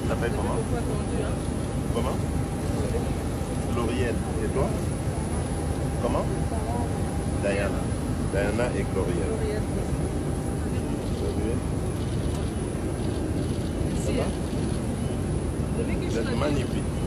t'appelles comment? Comment? Glorielle. Et toi? Comment? Diana. Diana et Glorielle. Glorielle. Ça va? Vous êtes magnifique.